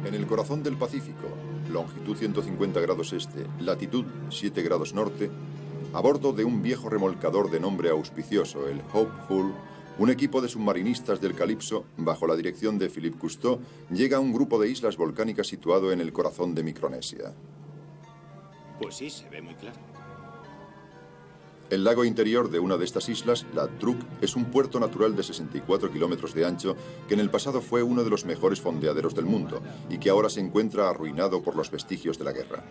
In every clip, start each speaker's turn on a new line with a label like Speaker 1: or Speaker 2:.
Speaker 1: En el corazón del Pacífico, longitud 150 grados este, latitud 7 grados norte, a bordo de un viejo remolcador de nombre auspicioso, el Hopeful, un equipo de submarinistas del Calipso, bajo la dirección de Philippe Cousteau, llega a un grupo de islas volcánicas situado en el corazón de Micronesia.
Speaker 2: Pues sí, se ve muy claro.
Speaker 1: El lago interior de una de estas islas, la Truk, es un puerto natural de 64 kilómetros de ancho que en el pasado fue uno de los mejores fondeaderos del mundo y que ahora se encuentra arruinado por los vestigios de la guerra.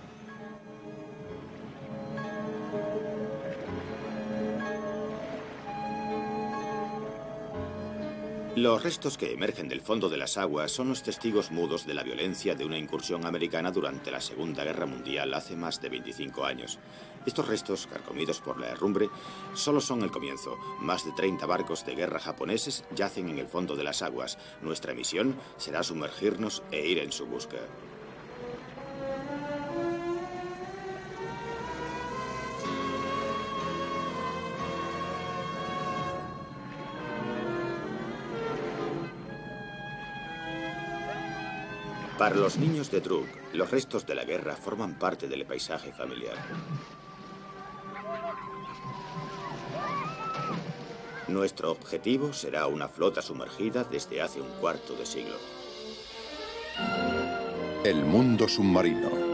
Speaker 2: Los restos que emergen del fondo de las aguas son los testigos mudos de la violencia de una incursión americana durante la Segunda Guerra Mundial hace más de 25 años. Estos restos, carcomidos por la herrumbre, solo son el comienzo. Más de 30 barcos de guerra japoneses yacen en el fondo de las aguas. Nuestra misión será sumergirnos e ir en su busca. Para los niños de Truk, los restos de la guerra forman parte del paisaje familiar. Nuestro objetivo será una flota sumergida desde hace un cuarto de siglo.
Speaker 1: El mundo submarino.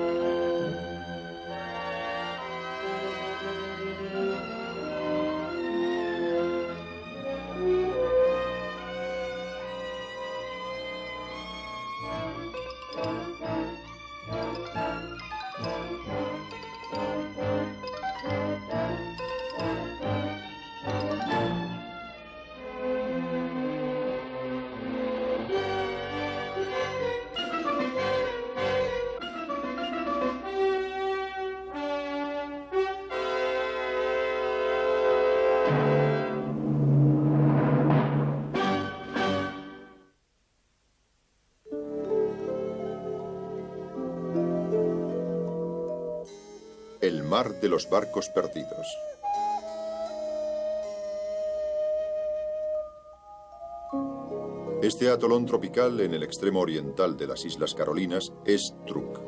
Speaker 1: El mar de los barcos perdidos. Este atolón tropical en el extremo oriental de las Islas Carolinas es Truk.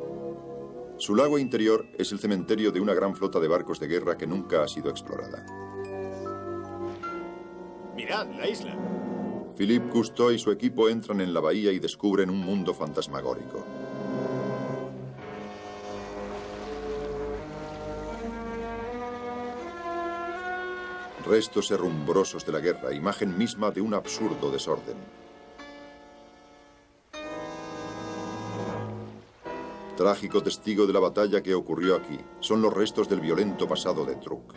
Speaker 1: Su lago interior es el cementerio de una gran flota de barcos de guerra que nunca ha sido explorada.
Speaker 2: ¡Mirad, la isla!
Speaker 1: Philippe Cousteau y su equipo entran en la bahía y descubren un mundo fantasmagórico. Restos herrumbrosos de la guerra, imagen misma de un absurdo desorden. Trágico testigo de la batalla que ocurrió aquí, son los restos del violento pasado de Truk.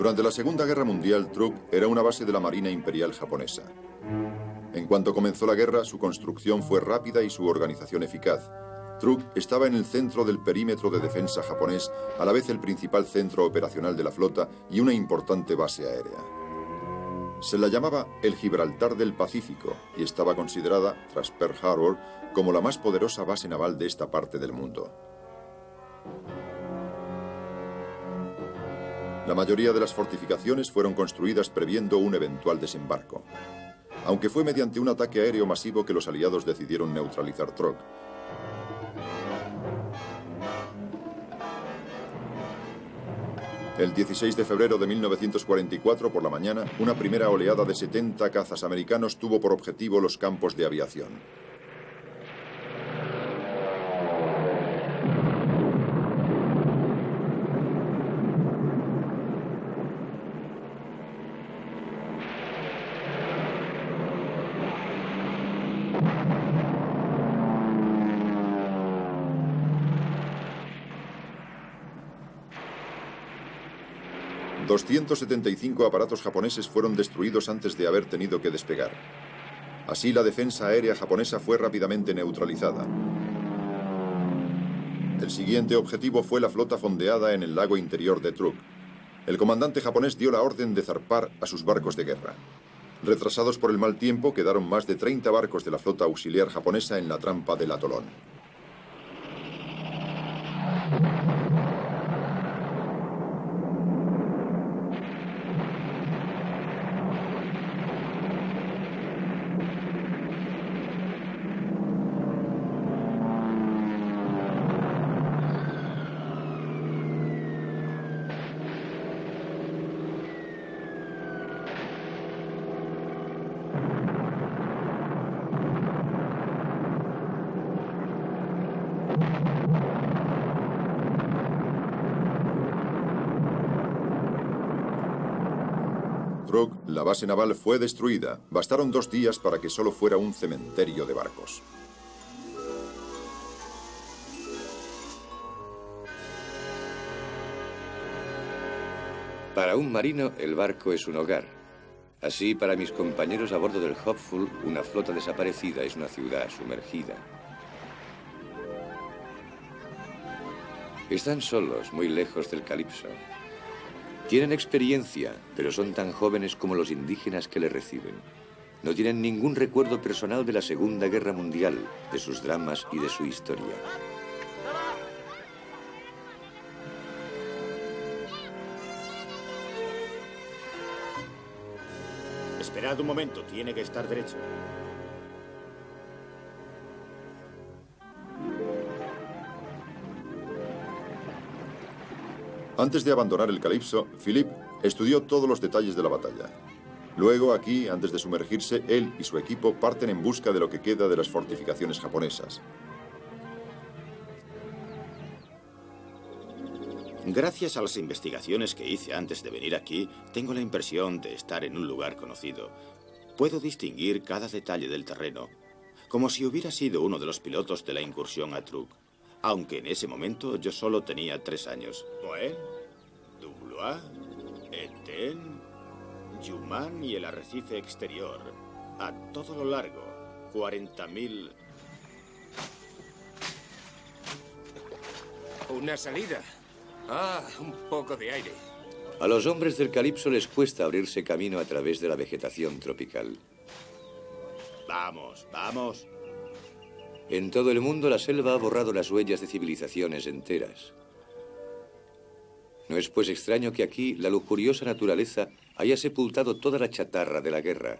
Speaker 1: Durante la Segunda Guerra Mundial, Truk era una base de la Marina Imperial japonesa. En cuanto comenzó la guerra, su construcción fue rápida y su organización eficaz. Truk estaba en el centro del perímetro de defensa japonés, a la vez el principal centro operacional de la flota y una importante base aérea. Se la llamaba el Gibraltar del Pacífico y estaba considerada, tras Pearl Harbor, como la más poderosa base naval de esta parte del mundo. La mayoría de las fortificaciones fueron construidas previendo un eventual desembarco, aunque fue mediante un ataque aéreo masivo que los aliados decidieron neutralizar Truk. El 16 de febrero de 1944, por la mañana, una primera oleada de 70 cazas americanos tuvo por objetivo los campos de aviación. ...275 aparatos japoneses fueron destruidos antes de haber tenido que despegar. Así, la defensa aérea japonesa fue rápidamente neutralizada. El siguiente objetivo fue la flota fondeada en el lago interior de Truk. El comandante japonés dio la orden de zarpar a sus barcos de guerra. Retrasados por el mal tiempo, quedaron más de 30 barcos de la flota auxiliar japonesa en la trampa del atolón. Truk, la base naval fue destruida. Bastaron 2 días para que solo fuera un cementerio de barcos.
Speaker 3: Para un marino, el barco es un hogar. Así, para mis compañeros a bordo del Hopeful, una flota desaparecida es una ciudad sumergida. Están solos, muy lejos del Calypso. Tienen experiencia, pero son tan jóvenes como los indígenas que les reciben. No tienen ningún recuerdo personal de la Segunda Guerra Mundial, de sus dramas y de su historia.
Speaker 2: Esperad un momento, tiene que estar derecho.
Speaker 1: Antes de abandonar el Calypso, Philip estudió todos los detalles de la batalla. Luego, aquí, antes de sumergirse, él y su equipo parten en busca de lo que queda de las fortificaciones japonesas.
Speaker 2: Gracias a las investigaciones que hice antes de venir aquí, tengo la impresión de estar en un lugar conocido. Puedo distinguir cada detalle del terreno, como si hubiera sido uno de los pilotos de la incursión a Truk, aunque en ese momento yo solo tenía 3 años. Moen, Dublois, Eten, Yumán y el arrecife exterior. A todo lo largo, 40.000...
Speaker 4: Una salida. Ah, un poco de aire.
Speaker 3: A los hombres del Calypso les cuesta abrirse camino a través de la vegetación tropical.
Speaker 2: Vamos, vamos.
Speaker 3: En todo el mundo la selva ha borrado las huellas de civilizaciones enteras. No es pues extraño que aquí la lujuriosa naturaleza haya sepultado toda la chatarra de la guerra.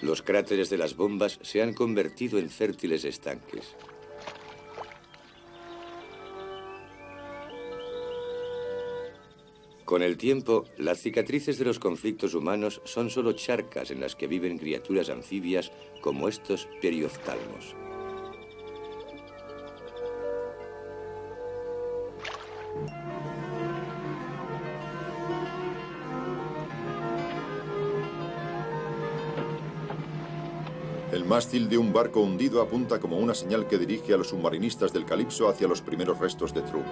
Speaker 3: Los cráteres de las bombas se han convertido en fértiles estanques. Con el tiempo, las cicatrices de los conflictos humanos son solo charcas en las que viven criaturas anfibias como estos perioftalmos.
Speaker 1: El mástil de un barco hundido apunta como una señal que dirige a los submarinistas del Calypso hacia los primeros restos de Truk.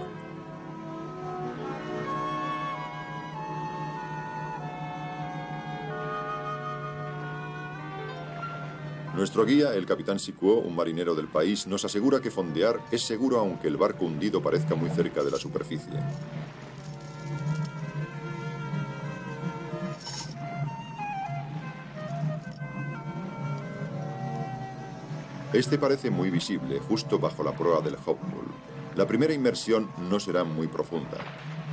Speaker 1: Nuestro guía, el capitán Sikuo, un marinero del país, nos asegura que fondear es seguro aunque el barco hundido parezca muy cerca de la superficie. Este parece muy visible, justo bajo la proa del Hopeful. La primera inmersión no será muy profunda.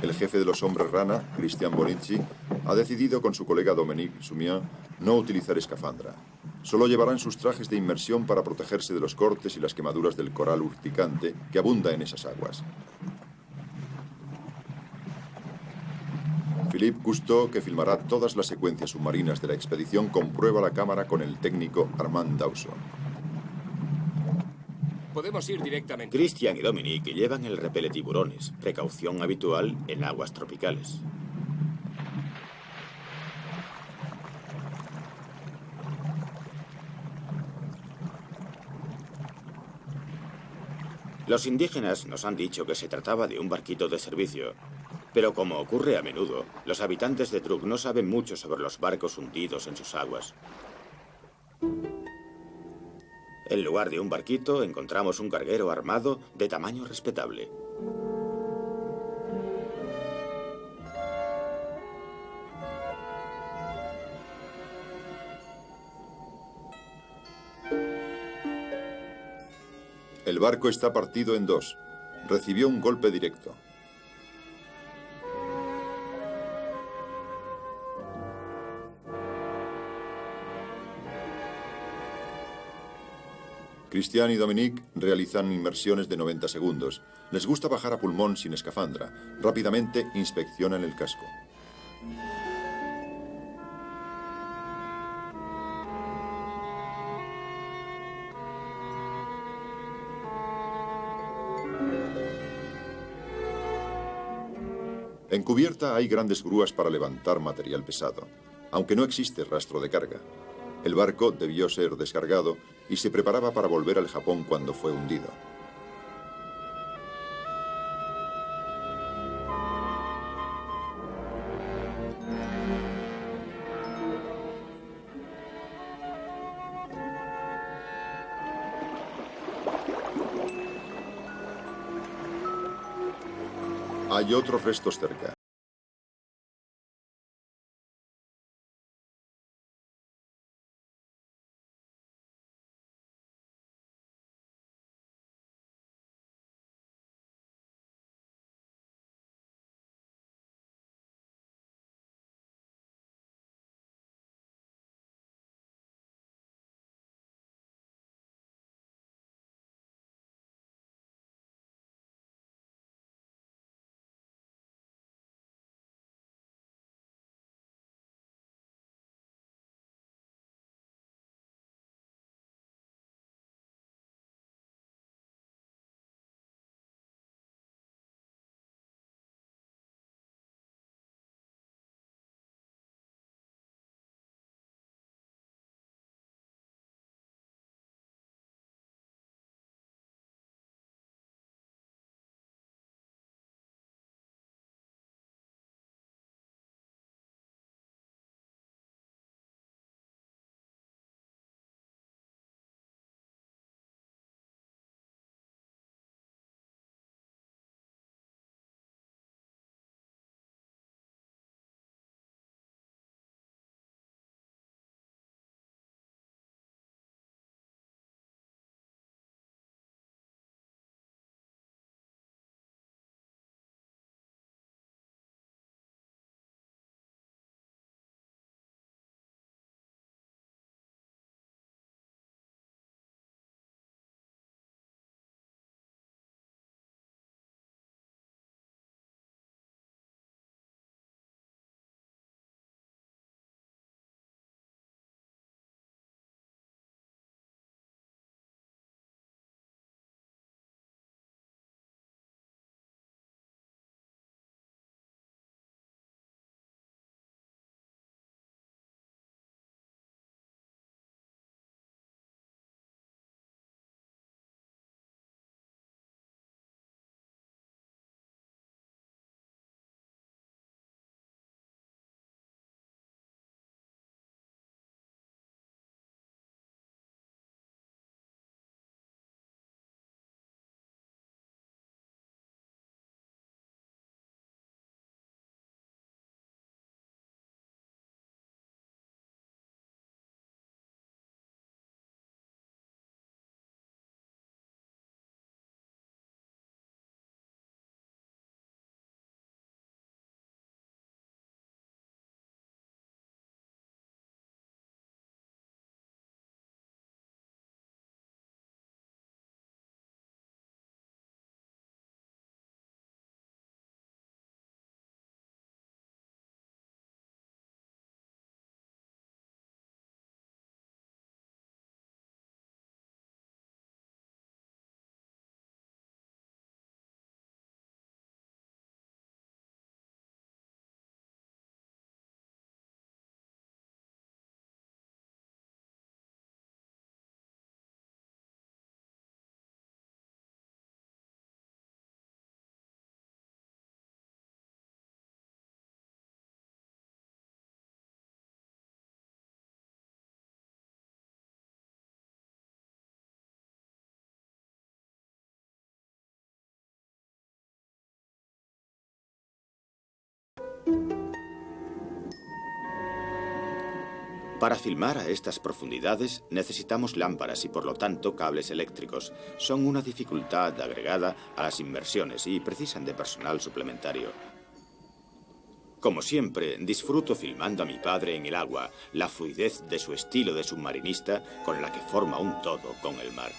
Speaker 1: El jefe de los hombres rana, Christian Bonici, ha decidido con su colega Dominique Sumien no utilizar escafandra. Solo llevarán sus trajes de inmersión para protegerse de los cortes y las quemaduras del coral urticante que abunda en esas aguas. Philippe Cousteau, que filmará todas las secuencias submarinas de la expedición, comprueba la cámara con el técnico Armand Dawson.
Speaker 4: Podemos ir directamente.
Speaker 2: Christian y Dominique llevan el repeletiburones, precaución habitual en aguas tropicales. Los indígenas nos han dicho que se trataba de un barquito de servicio, pero como ocurre a menudo, los habitantes de Truk no saben mucho sobre los barcos hundidos en sus aguas. En lugar de un barquito, encontramos un carguero armado de tamaño respetable.
Speaker 1: El barco está partido en 2. Recibió un golpe directo. Christian y Dominique realizan inmersiones de 90 segundos. Les gusta bajar a pulmón sin escafandra. Rápidamente inspeccionan el casco. En cubierta hay grandes grúas para levantar material pesado, aunque no existe rastro de carga. El barco debió ser descargado y se preparaba para volver al Japón cuando fue hundido. Hay otros restos cerca.
Speaker 2: Para filmar a estas profundidades necesitamos lámparas y por lo tanto cables eléctricos. Son una dificultad agregada a las inmersiones y precisan de personal suplementario. Como siempre, disfruto filmando a mi padre en el agua, la fluidez de su estilo de submarinista con la que forma un todo con el mar.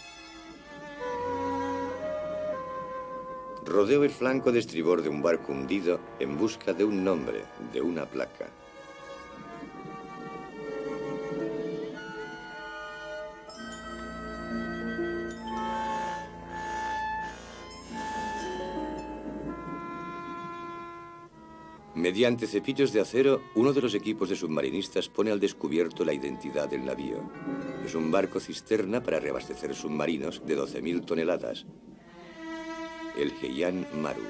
Speaker 3: Rodeo el flanco de estribor de un barco hundido en busca de un nombre, de una placa. Mediante cepillos de acero, uno de los equipos de submarinistas pone al descubierto la identidad del navío. Es un barco cisterna para reabastecer submarinos de 12.000 toneladas. El Heian Maru.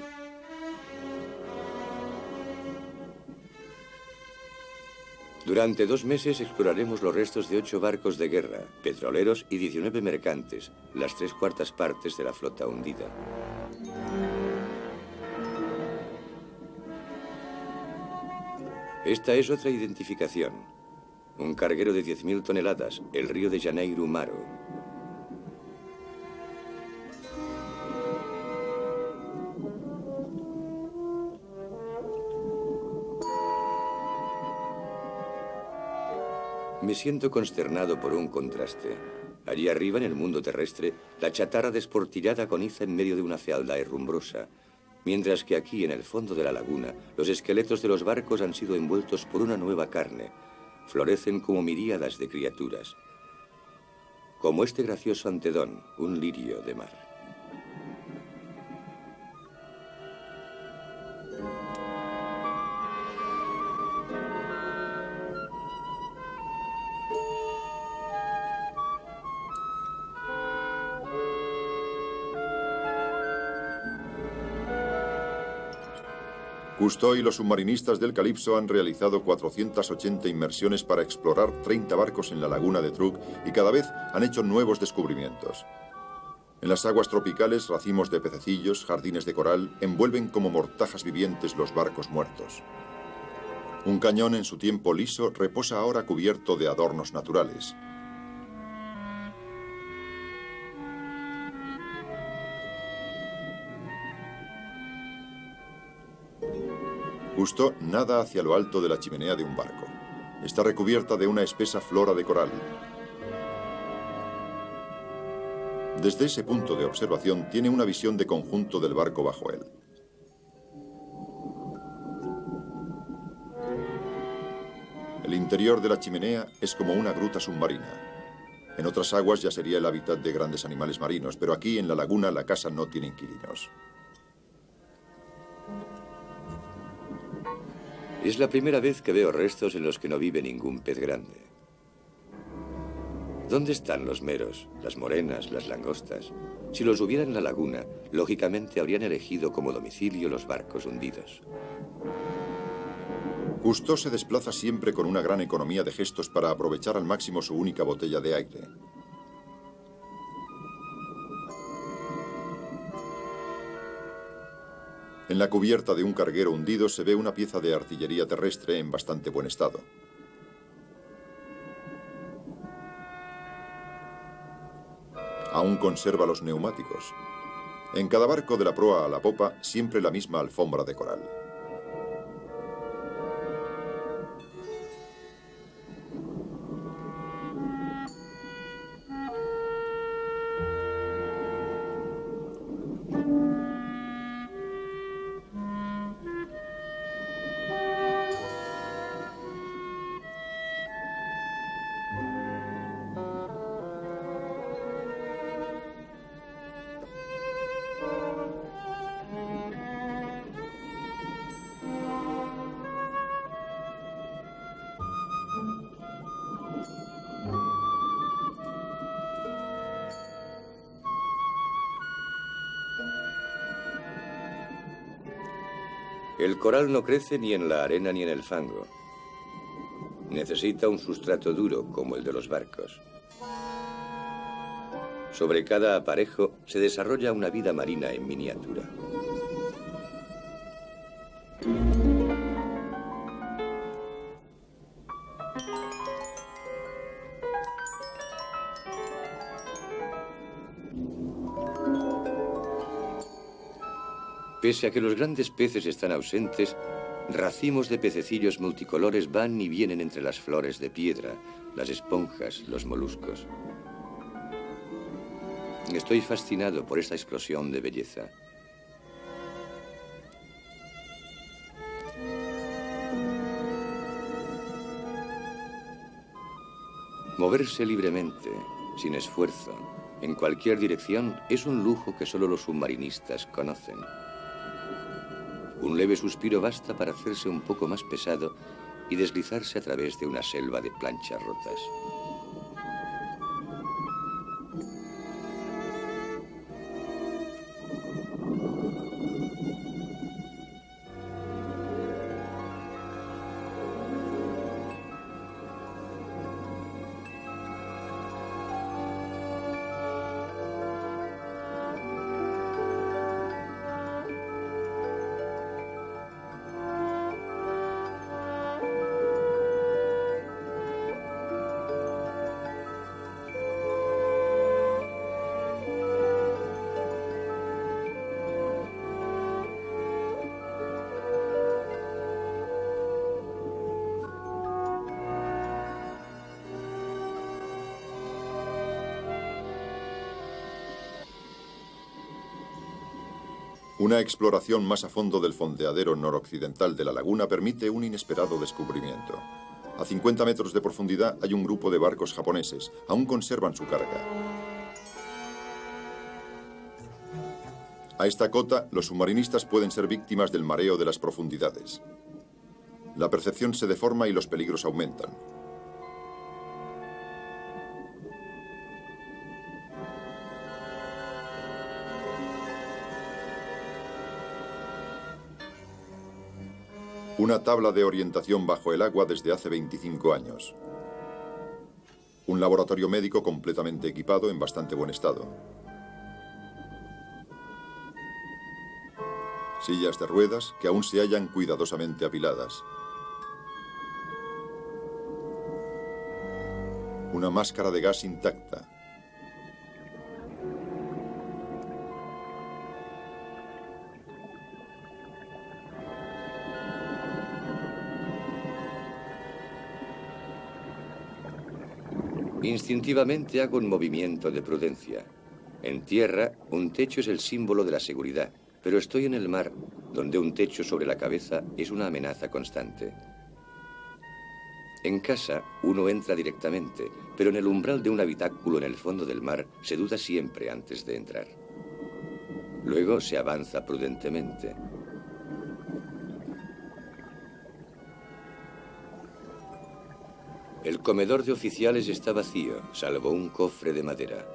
Speaker 3: Durante 2 meses exploraremos los restos de 8 barcos de guerra, petroleros y 19 mercantes, las 3/4 partes de la flota hundida. Esta es otra identificación. Un carguero de 10.000 toneladas, el Río de Janeiro Maru. Me siento consternado por un contraste. Allí arriba, en el mundo terrestre, la chatarra desportillada agoniza en medio de una fealdad herrumbrosa, mientras que aquí, en el fondo de la laguna, los esqueletos de los barcos han sido envueltos por una nueva carne. Florecen como miríadas de criaturas. Como este gracioso antedón, un lirio de mar.
Speaker 1: Cousteau y los submarinistas del Calypso han realizado 480 inmersiones para explorar 30 barcos en la laguna de Truk y cada vez han hecho nuevos descubrimientos. En las aguas tropicales, racimos de pececillos, jardines de coral, envuelven como mortajas vivientes los barcos muertos. Un cañón en su tiempo liso reposa ahora cubierto de adornos naturales. Cousteau nada hacia lo alto de la chimenea de un barco. Está recubierta de una espesa flora de coral. Desde ese punto de observación tiene una visión de conjunto del barco bajo él. El interior de la chimenea es como una gruta submarina. En otras aguas ya sería el hábitat de grandes animales marinos, pero aquí en la laguna la casa no tiene inquilinos.
Speaker 3: Es la primera vez que veo restos en los que no vive ningún pez grande. ¿Dónde están los meros, las morenas, las langostas? Si los hubiera en la laguna, lógicamente habrían elegido como domicilio los barcos hundidos.
Speaker 1: Cousteau se desplaza siempre con una gran economía de gestos para aprovechar al máximo su única botella de aire. En la cubierta de un carguero hundido se ve una pieza de artillería terrestre en bastante buen estado. Aún conserva los neumáticos. En cada barco de la proa a la popa, siempre la misma alfombra de coral.
Speaker 3: El coral no crece ni en la arena ni en el fango. Necesita un sustrato duro como el de los barcos. Sobre cada aparejo se desarrolla una vida marina en miniatura. Pese a que los grandes peces están ausentes, racimos de pececillos multicolores van y vienen entre las flores de piedra, las esponjas, los moluscos. Estoy fascinado por esta explosión de belleza. Moverse libremente, sin esfuerzo, en cualquier dirección, es un lujo que solo los submarinistas conocen. Un leve suspiro basta para hacerse un poco más pesado y deslizarse a través de una selva de planchas rotas.
Speaker 1: Una exploración más a fondo del fondeadero noroccidental de la laguna permite un inesperado descubrimiento. A 50 metros de profundidad hay un grupo de barcos japoneses. Aún conservan su carga. A esta cota, los submarinistas pueden ser víctimas del mareo de las profundidades. La percepción se deforma y los peligros aumentan. Una tabla de orientación bajo el agua desde hace 25 años. Un laboratorio médico completamente equipado en bastante buen estado. Sillas de ruedas que aún se hallan cuidadosamente apiladas. Una máscara de gas intacta.
Speaker 3: Instintivamente hago un movimiento de prudencia. En tierra, un techo es el símbolo de la seguridad, pero estoy en el mar, donde un techo sobre la cabeza es una amenaza constante. En casa, uno entra directamente, pero en el umbral de un habitáculo en el fondo del mar se duda siempre antes de entrar. Luego se avanza prudentemente. El comedor de oficiales está vacío, salvo un cofre de madera.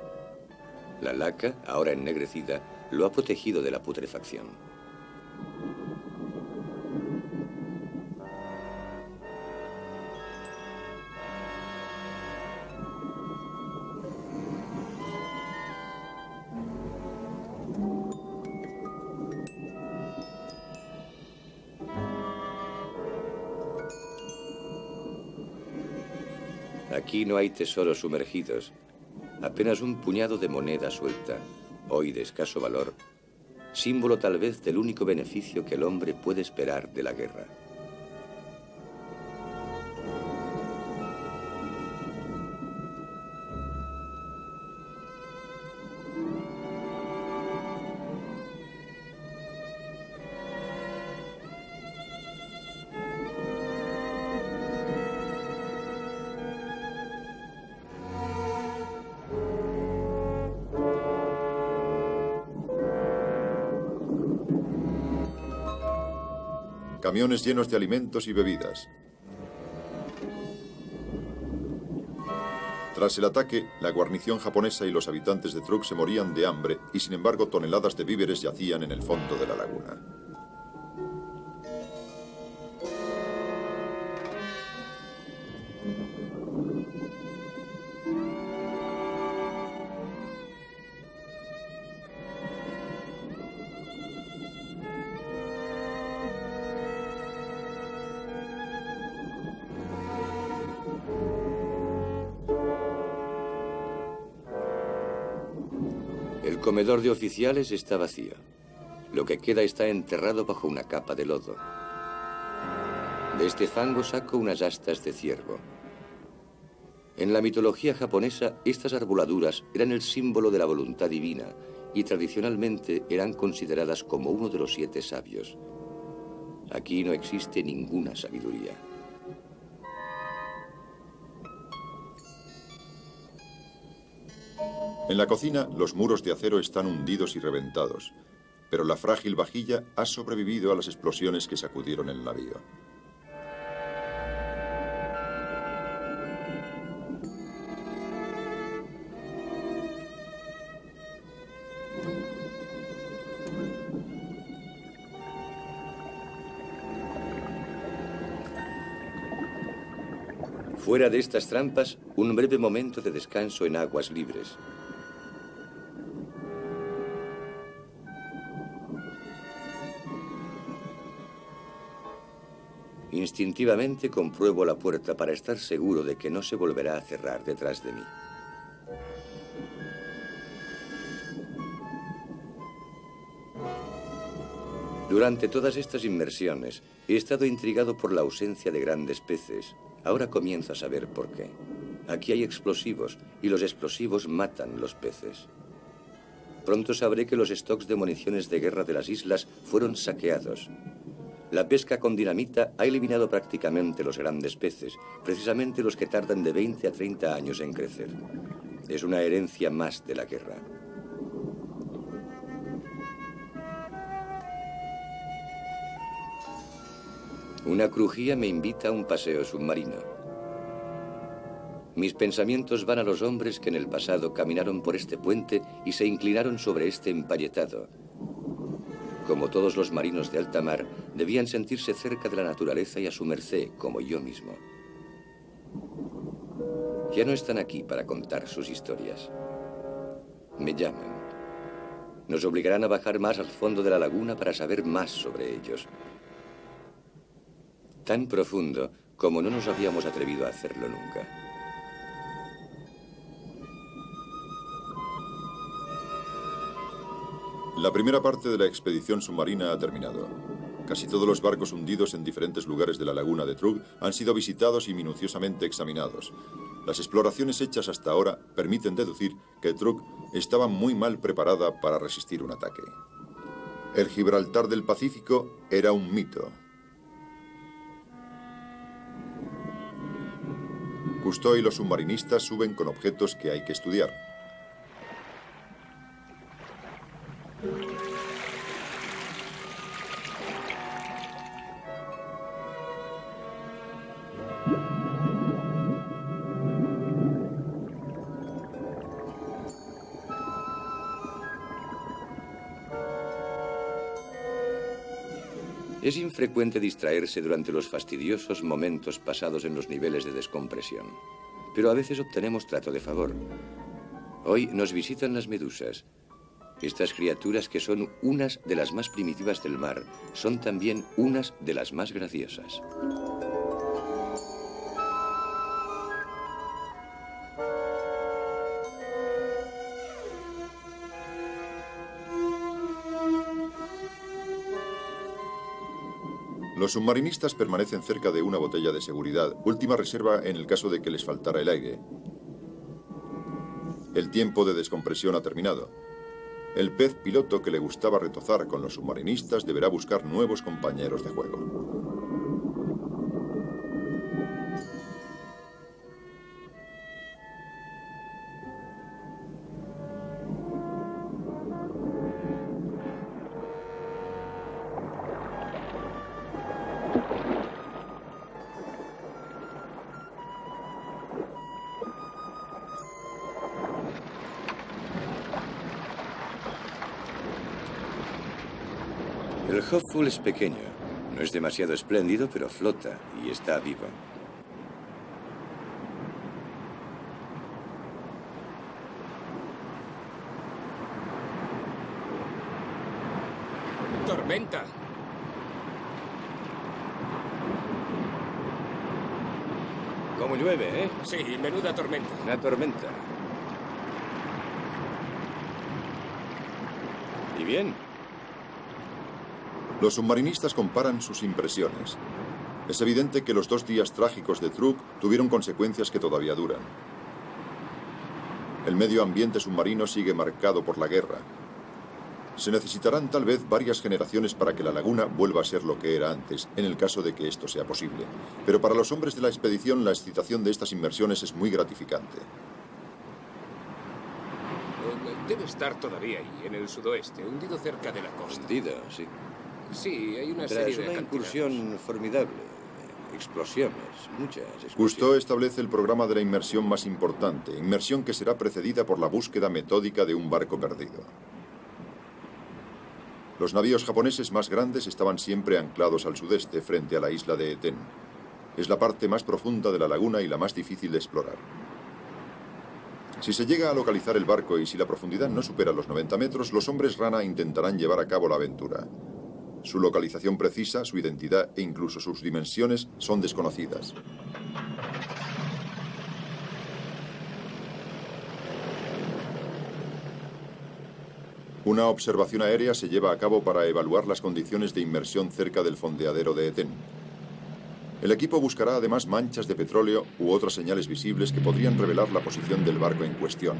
Speaker 3: La laca, ahora ennegrecida, lo ha protegido de la putrefacción. Aquí no hay tesoros sumergidos, apenas un puñado de moneda suelta, hoy de escaso valor, símbolo tal vez del único beneficio que el hombre puede esperar de la guerra.
Speaker 1: Camiones llenos de alimentos y bebidas. Tras el ataque, la guarnición japonesa y los habitantes de Truk se morían de hambre y, sin embargo, toneladas de víveres yacían en el fondo de la laguna.
Speaker 3: El comedor de oficiales está vacío. Lo que queda está enterrado bajo una capa de lodo. De este fango saco unas astas de ciervo. En la mitología japonesa, estas arboladuras eran el símbolo de la voluntad divina y tradicionalmente eran consideradas como uno de los 7 sabios. Aquí no existe ninguna sabiduría.
Speaker 1: En la cocina, los muros de acero están hundidos y reventados. pero la frágil vajilla ha sobrevivido a las explosiones que sacudieron el navío.
Speaker 3: Fuera de estas trampas, un breve momento de descanso en aguas libres. Instintivamente compruebo la puerta para estar seguro de que no se volverá a cerrar detrás de mí. Durante todas estas inmersiones, he estado intrigado por la ausencia de grandes peces. Ahora comienzo a saber por qué. Aquí hay explosivos, y los explosivos matan los peces. Pronto sabré que los stocks de municiones de guerra de las islas fueron saqueados. La pesca con dinamita ha eliminado prácticamente los grandes peces, precisamente los que tardan de 20 a 30 años en crecer. Es una herencia más de la guerra. Una crujía me invita a un paseo submarino. Mis pensamientos van a los hombres que en el pasado caminaron por este puente y se inclinaron sobre este empalletado. Como todos los marinos de alta mar, debían sentirse cerca de la naturaleza y a su merced, como yo mismo. Ya no están aquí para contar sus historias. Me llaman. Nos obligarán a bajar más al fondo de la laguna para saber más sobre ellos. Tan profundo como no nos habíamos atrevido a hacerlo nunca.
Speaker 1: La primera parte de la expedición submarina ha terminado. Casi todos los barcos hundidos en diferentes lugares de la laguna de Truk han sido visitados y minuciosamente examinados. Las exploraciones hechas hasta ahora permiten deducir que Truk estaba muy mal preparada para resistir un ataque. El Gibraltar del Pacífico era un mito. Cousteau y los submarinistas suben con objetos que hay que estudiar.
Speaker 3: Es infrecuente distraerse durante los fastidiosos momentos pasados en los niveles de descompresión, pero a veces obtenemos trato de favor. Hoy nos visitan las medusas. Estas criaturas, que son unas de las más primitivas del mar, son también unas de las más graciosas.
Speaker 1: Los submarinistas permanecen cerca de una botella de seguridad, última reserva en el caso de que les faltara el aire. El tiempo de descompresión ha terminado. El pez piloto que le gustaba retozar con los submarinistas deberá buscar nuevos compañeros de juego.
Speaker 3: El Hopeful es pequeño. No es demasiado espléndido, pero flota y está vivo.
Speaker 4: ¡Tormenta!
Speaker 3: ¿Cómo llueve, eh?
Speaker 4: Sí, menuda tormenta.
Speaker 3: Una tormenta. ¿Y bien?
Speaker 1: Los submarinistas comparan sus impresiones. Es evidente que los 2 días trágicos de Truk tuvieron consecuencias que todavía duran. El medio ambiente submarino sigue marcado por la guerra. Se necesitarán tal vez varias generaciones para que la laguna vuelva a ser lo que era antes, en el caso de que esto sea posible. Pero para los hombres de la expedición, la excitación de estas inmersiones es muy gratificante.
Speaker 4: Debe estar todavía ahí, en el sudoeste, hundido cerca de la costa.
Speaker 3: Hundido, sí.
Speaker 4: Sí, hay una
Speaker 3: Tras
Speaker 4: serie de
Speaker 3: una
Speaker 4: acantilados.
Speaker 3: incursión formidable. Explosiones, muchas explosiones.
Speaker 1: Cousteau establece el programa de la inmersión más importante, inmersión que será precedida por la búsqueda metódica de un barco perdido. Los navíos japoneses más grandes estaban siempre anclados al sudeste, frente a la isla de Eten. Es la parte más profunda de la laguna y la más difícil de explorar. Si se llega a localizar el barco y si la profundidad no supera los 90 metros, los hombres rana intentarán llevar a cabo la aventura. Su localización precisa, su identidad e incluso sus dimensiones son desconocidas. Una observación aérea se lleva a cabo para evaluar las condiciones de inmersión cerca del fondeadero de Eten. El equipo buscará además manchas de petróleo u otras señales visibles que podrían revelar la posición del barco en cuestión.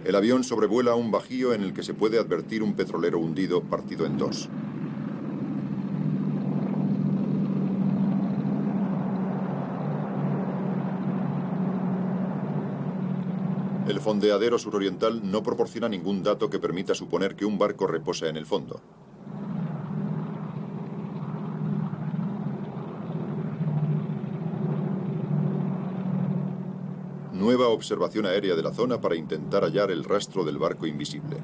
Speaker 1: El avión sobrevuela un bajío en el que se puede advertir un petrolero hundido partido en dos. El fondeadero suroriental no proporciona ningún dato que permita suponer que un barco reposa en el fondo. Nueva observación aérea de la zona para intentar hallar el rastro del barco invisible.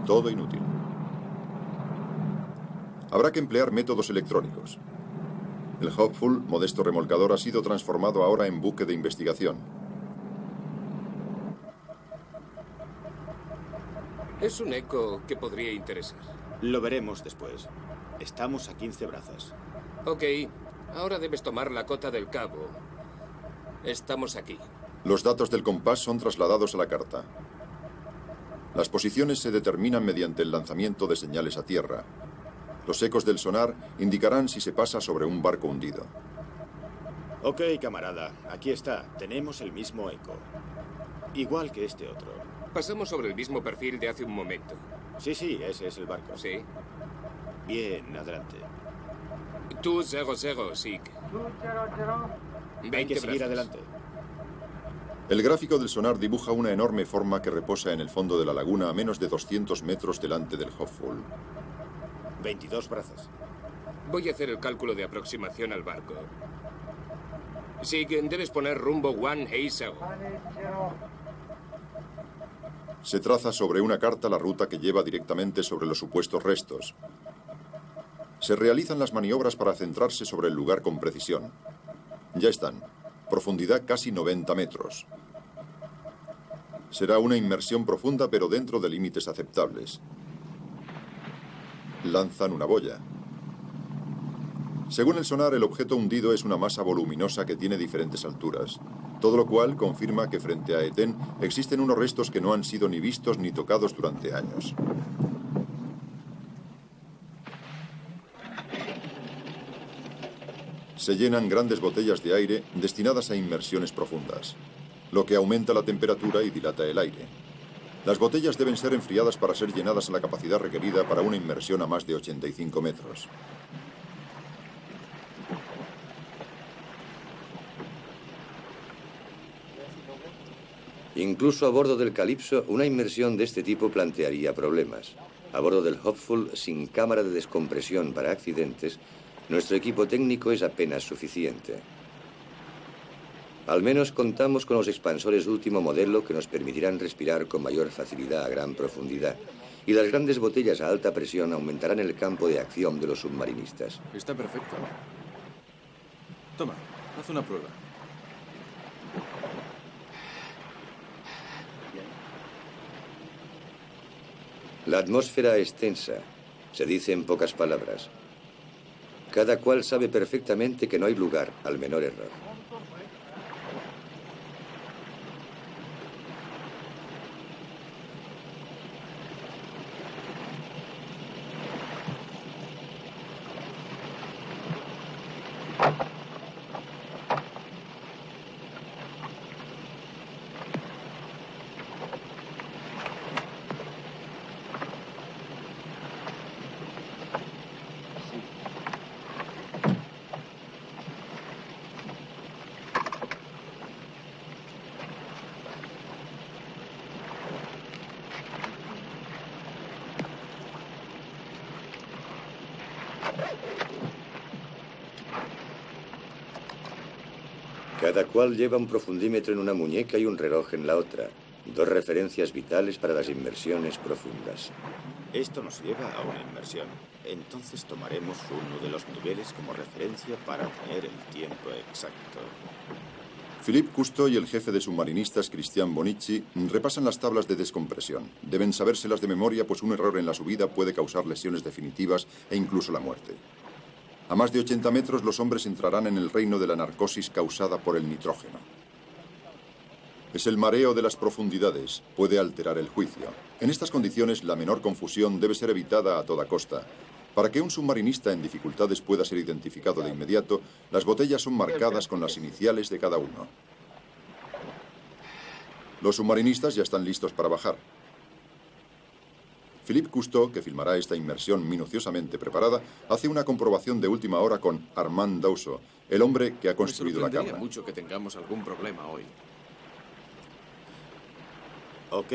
Speaker 1: Todo inútil. Habrá que emplear métodos electrónicos. El Hopeful, modesto remolcador, ha sido transformado ahora en buque de investigación.
Speaker 4: Es un eco que podría interesar.
Speaker 2: Lo veremos después. Estamos a 15 brazas.
Speaker 4: Ok, ahora debes tomar la cota del cabo. Estamos aquí.
Speaker 1: Los datos del compás son trasladados a la carta. Las posiciones se determinan mediante el lanzamiento de señales a tierra. Los ecos del sonar indicarán si se pasa sobre un barco hundido.
Speaker 2: Ok, camarada, aquí está. Tenemos el mismo eco. Igual que este otro.
Speaker 4: Pasamos sobre el mismo perfil de hace un momento.
Speaker 2: Sí, ese es el barco.
Speaker 4: Sí.
Speaker 2: Bien, adelante.
Speaker 4: Tú 00, SIG.
Speaker 2: Hay que seguir adelante.
Speaker 1: El gráfico del sonar dibuja una enorme forma que reposa en el fondo de la laguna a menos de 200 metros delante del Hopeful.
Speaker 2: 22 brazas.
Speaker 4: Voy a hacer el cálculo de aproximación al barco. SIG, debes poner rumbo 180.
Speaker 1: Se traza sobre una carta la ruta que lleva directamente sobre los supuestos restos. Se realizan las maniobras para centrarse sobre el lugar con precisión. Ya están. Profundidad casi 90 metros. Será una inmersión profunda, pero dentro de límites aceptables. Lanzan una boya. Según el sonar, el objeto hundido es una masa voluminosa que tiene diferentes alturas. Todo lo cual confirma que frente a Eten existen unos restos que no han sido ni vistos ni tocados durante años. Se llenan grandes botellas de aire destinadas a inmersiones profundas, lo que aumenta la temperatura y dilata el aire. Las botellas deben ser enfriadas para ser llenadas a la capacidad requerida para una inmersión a más de 85 metros.
Speaker 3: Incluso a bordo del Calypso, una inmersión de este tipo plantearía problemas. A bordo del Hopeful, sin cámara de descompresión para accidentes, nuestro equipo técnico es apenas suficiente. Al menos contamos con los expansores último modelo que nos permitirán respirar con mayor facilidad a gran profundidad. Y las grandes botellas a alta presión aumentarán el campo de acción de los submarinistas.
Speaker 5: Está perfecto. Toma, haz una prueba.
Speaker 3: La atmósfera es tensa, se dice en pocas palabras. Cada cual sabe perfectamente que no hay lugar al menor error. Cada cual lleva un profundímetro en una muñeca y un reloj en la otra. Dos referencias vitales para las inmersiones profundas.
Speaker 2: Esto nos lleva a una inmersión. Entonces tomaremos uno de los niveles como referencia para tener el tiempo exacto.
Speaker 1: Philippe Cousteau y el jefe de submarinistas, Christian Bonici, repasan las tablas de descompresión. Deben sabérselas de memoria, pues un error en la subida puede causar lesiones definitivas e incluso la muerte. A más de 80 metros, los hombres entrarán en el reino de la narcosis causada por el nitrógeno. Es el mareo de las profundidades. Puede alterar el juicio. En estas condiciones, la menor confusión debe ser evitada a toda costa. Para que un submarinista en dificultades pueda ser identificado de inmediato, las botellas son marcadas con las iniciales de cada uno. Los submarinistas ya están listos para bajar. Philippe Cousteau, que filmará esta inmersión minuciosamente preparada, hace una comprobación de última hora con Armand Dauso, el hombre que ha construido la cámara.
Speaker 5: Mucho que tengamos algún problema hoy.
Speaker 2: Ok.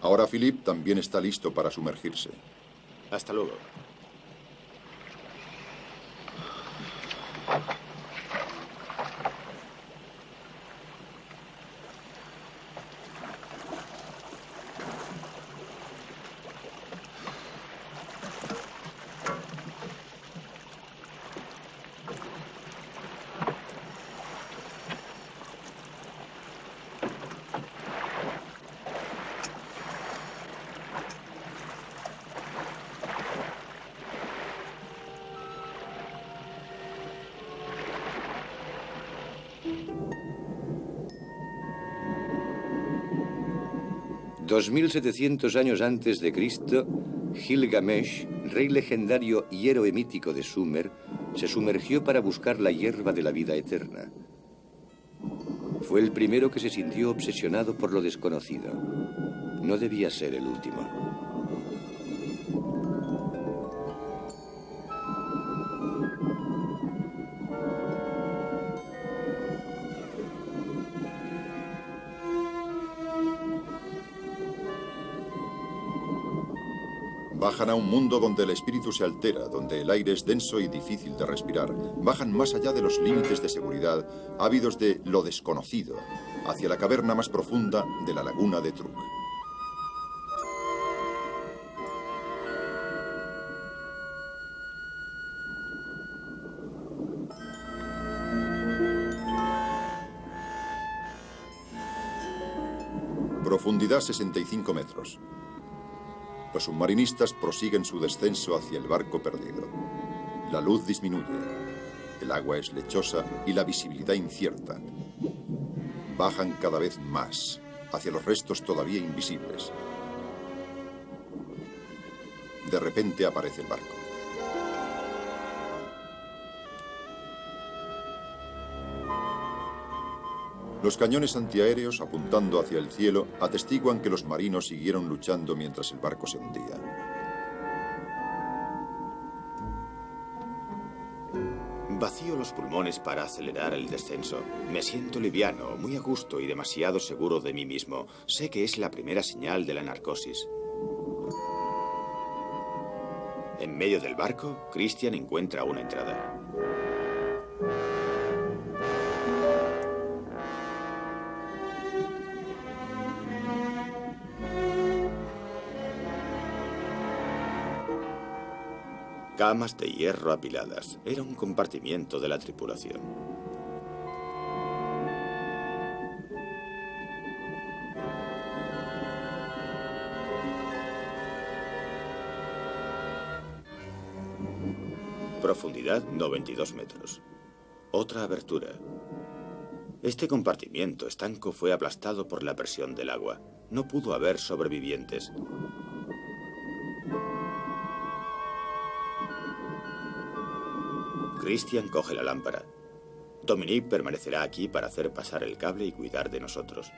Speaker 1: Ahora Philippe también está listo para sumergirse.
Speaker 2: Hasta luego.
Speaker 3: $2700 años antes de Cristo, Gilgamesh, rey legendario y héroe mítico de Sumer, se sumergió para buscar la hierba de la vida eterna. Fue el primero que se sintió obsesionado por lo desconocido. No debía ser el último.
Speaker 1: Bajan a un mundo donde el espíritu se altera, donde el aire es denso y difícil de respirar. Bajan más allá de los límites de seguridad, ávidos de lo desconocido, hacia la caverna más profunda de la laguna de Truk. Profundidad 65 metros. Los submarinistas prosiguen su descenso hacia el barco perdido. La luz disminuye, el agua es lechosa y la visibilidad incierta. Bajan cada vez más, hacia los restos todavía invisibles. De repente aparece el barco. Los cañones antiaéreos, apuntando hacia el cielo, atestiguan que los marinos siguieron luchando mientras el barco se hundía.
Speaker 2: Vacío los pulmones para acelerar el descenso. Me siento liviano, muy a gusto y demasiado seguro de mí mismo. Sé que es la primera señal de la narcosis. En medio del barco, Christian encuentra una entrada. Camas de hierro apiladas. Era un compartimiento de la tripulación. Profundidad 92 metros. Otra abertura. Este compartimiento estanco fue aplastado por la presión del agua. No pudo haber sobrevivientes. Christian coge la lámpara. Dominique permanecerá aquí para hacer pasar el cable y cuidar de nosotros.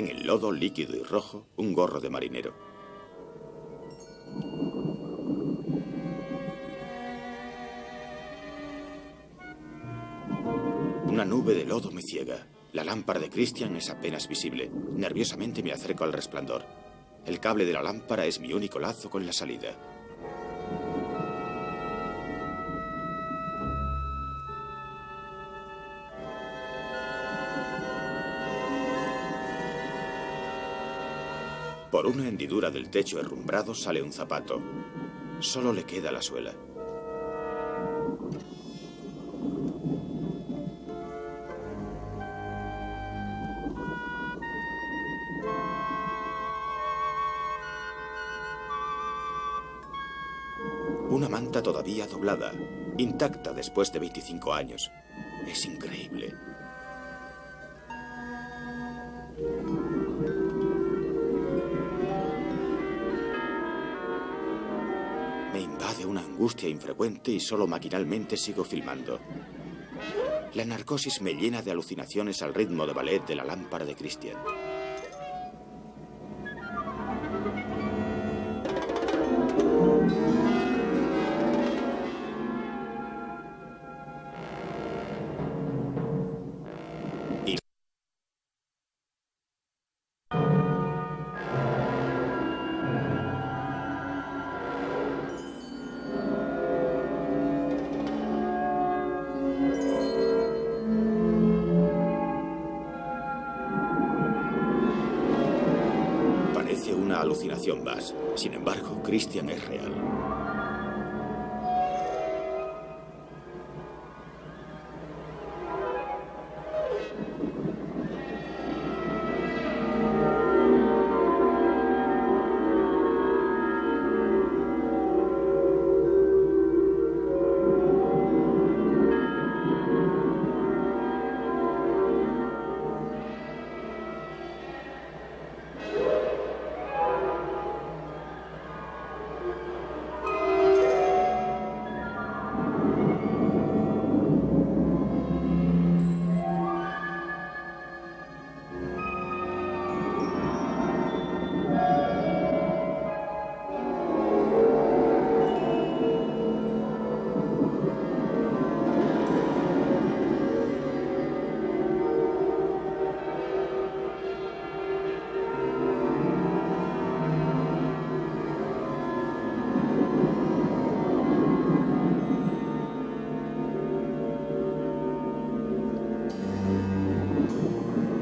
Speaker 2: En el lodo líquido y rojo, un gorro de marinero. Una nube de lodo me ciega. La lámpara de Christian es apenas visible. Nerviosamente me acerco al resplandor. El cable de la lámpara es mi único lazo con la salida. Por una hendidura del techo herrumbrado sale un zapato. Solo le queda la suela. Una manta todavía doblada, intacta después de 25 años. Es increíble. Me invade una angustia infrecuente y solo maquinalmente sigo filmando. La narcosis me llena de alucinaciones al ritmo de ballet de la lámpara de Christian. Alucinación más. Sin embargo, Christian es real.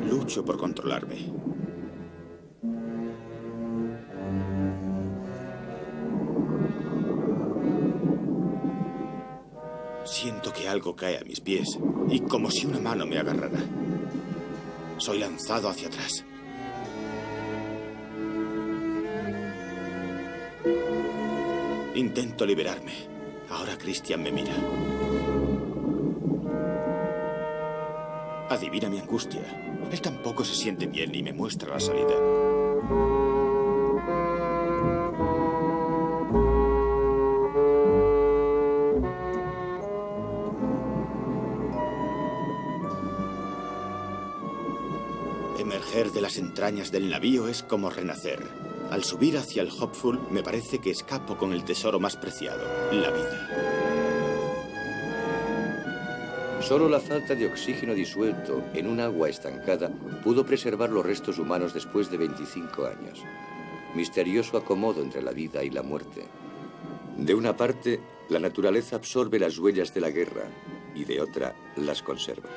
Speaker 2: Lucho por controlarme. Siento que algo cae a mis pies y como si una mano me agarrara. Soy lanzado hacia atrás. Intento liberarme. Ahora Christian me mira. Adivina mi angustia. Él tampoco se siente bien y me muestra la salida. Emerger de las entrañas del navío es como renacer. Al subir hacia el Hopeful, me parece que escapo con el tesoro más preciado, la vida.
Speaker 3: Solo la falta de oxígeno disuelto en un agua estancada pudo preservar los restos humanos después de 25 años. Misterioso acomodo entre la vida y la muerte. De una parte, la naturaleza absorbe las huellas de la guerra y de otra, las conserva.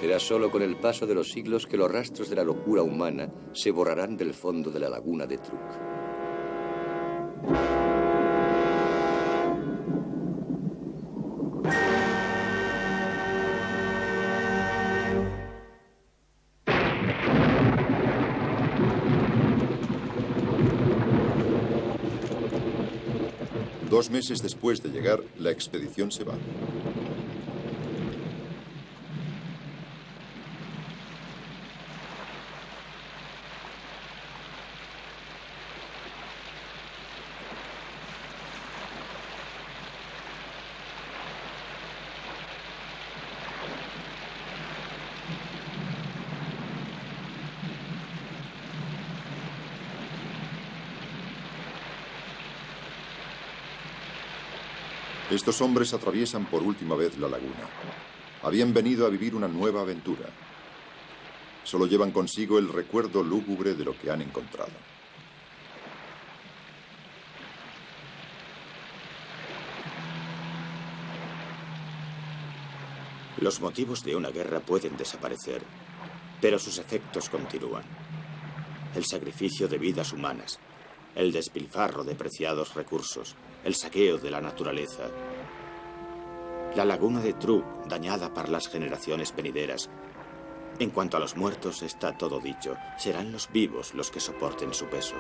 Speaker 3: Será solo con el paso de los siglos que los rastros de la locura humana se borrarán del fondo de la laguna de Truk.
Speaker 1: Dos meses después de llegar, la expedición se va. Estos hombres atraviesan por última vez la laguna. Habían venido a vivir una nueva aventura. Solo llevan consigo el recuerdo lúgubre de lo que han encontrado.
Speaker 2: Los motivos de una guerra pueden desaparecer, pero sus efectos continúan. El sacrificio de vidas humanas, el despilfarro de preciados recursos, el saqueo de la naturaleza. La laguna de Truk, dañada por las generaciones venideras. En cuanto a los muertos, está todo dicho. Serán los vivos los que soporten su peso.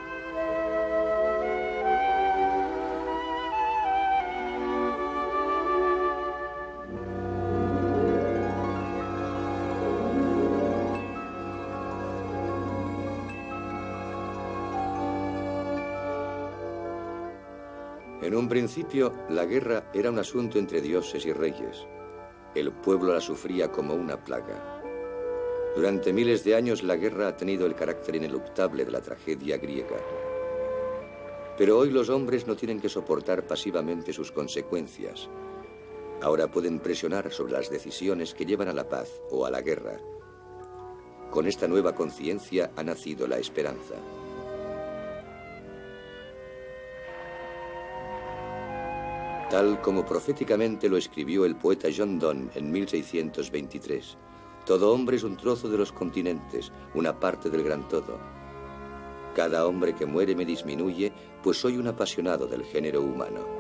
Speaker 3: En un principio, la guerra era un asunto entre dioses y reyes. El pueblo la sufría como una plaga. Durante miles de años, la guerra ha tenido el carácter ineluctable de la tragedia griega. Pero hoy los hombres no tienen que soportar pasivamente sus consecuencias. Ahora pueden presionar sobre las decisiones que llevan a la paz o a la guerra. Con esta nueva conciencia ha nacido la esperanza. Tal como proféticamente lo escribió el poeta John Donne en 1623, todo hombre es un trozo de los continentes, una parte del gran todo. Cada hombre que muere me disminuye, pues soy un apasionado del género humano.